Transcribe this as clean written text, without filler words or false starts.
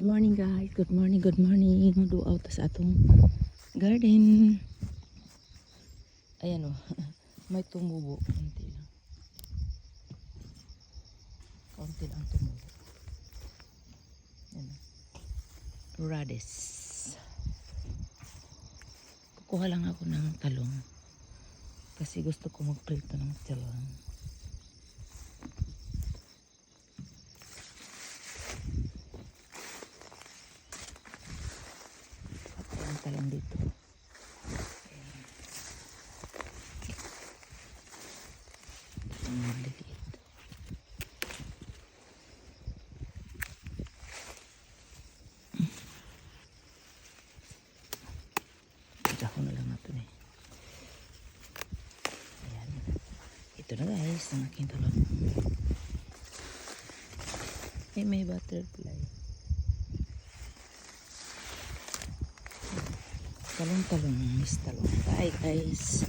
Good morning guys, good morning, good morning. Duaw ta sa atong garden. Ayan o, may tumubo. Konti lang. Konti lang tumubo. Ayan o. Rades. Kukuha lang ako ng talong. Kasi gusto ko magprito ng talong. Talong dito. Ang maliliit. Dahon na lang natin eh. Ayan. Ito na guys, ang aking talong. May butterfly. Talong-talong, miss talong. Bye guys.